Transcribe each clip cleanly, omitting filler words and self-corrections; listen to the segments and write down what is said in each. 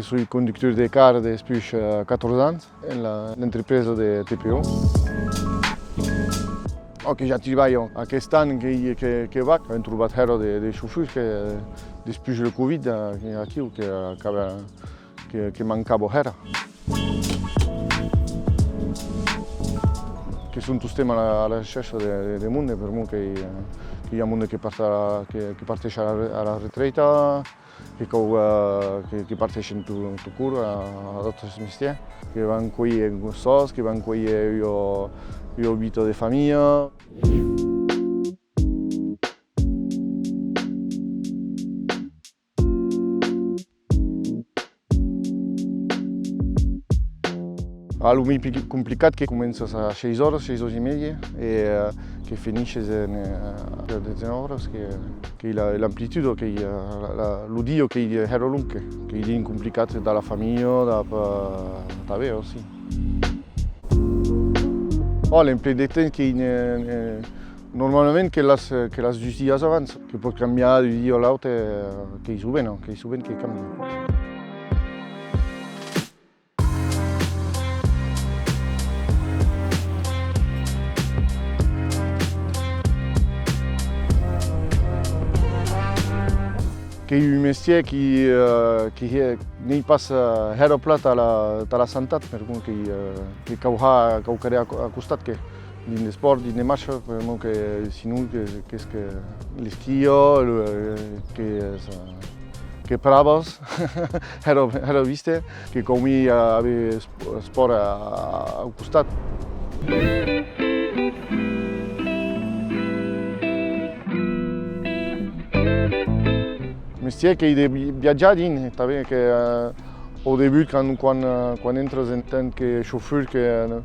suis conducteur de car depuis 14 ans dans l'entreprise de TPO. Ok, já trabalho a questão que va, am trobat hero de șoferi que depuis le Covid aqui que mancava hera. Que sunt tutti alla ricerca del mondo per me che hi ha mondo che parteix alla retreta, que parteixen tu cur a altres mestiers, que van cuir gossos, que van cuir jo vita de família. Algo mai complicat che comincia a 6 ore, 6 ore e media e che finisce a 19 ore, che l'amplitude, che l'udio che è lungo, che è complicato dalla famiglia, da vero, sì. L'imprenditore che normalmente che la giustizia avanza, che può cambiare di dio all'altro, che subeno che cambia. Che è un mestiere che ne passa hero plata alla sanità, per cui che cauha caucarea a costat che din sport, din marcia, per cui che sinul che l'schio che pravos hero viste che come ave sport a costat. Mestiere che devi viaggiare in, che au début quand entras en tant que chauffeur che non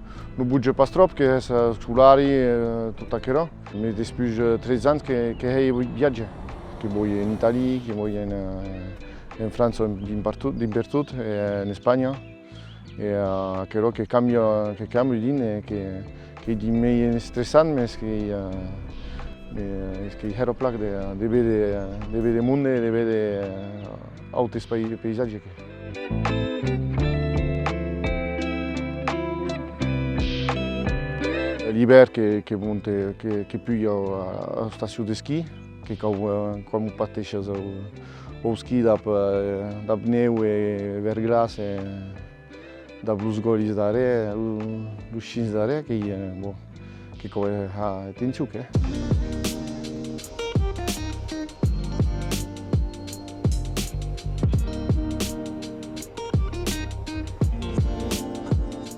bouge pas trop, che è solari tutto quello. Ma depuis 13 anni che viaggio, che voglio in Italia, che voglio in Francia dappertutto, e in Spagna. E quello che cambio din che di me stressante, che hero plac de vedere mondo e de vedere altri paesaggi. L'hiver che più a stazione di ski, che quando parteix al ski da neu e verglas e da blues golis d'are, l'uscins d'are, che come ha attenzione.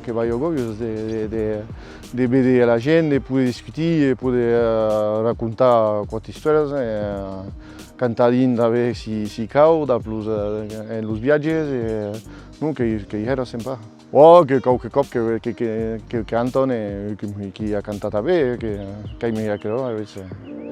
Che vai a goio di vedere la gente, poter discutere, poter raccontare qualche storia, cantare in dove si cauda, plus in viaggi, che era sempre. Che qualche cop che cantano, che ha cantato bene, che mi ha creato invece.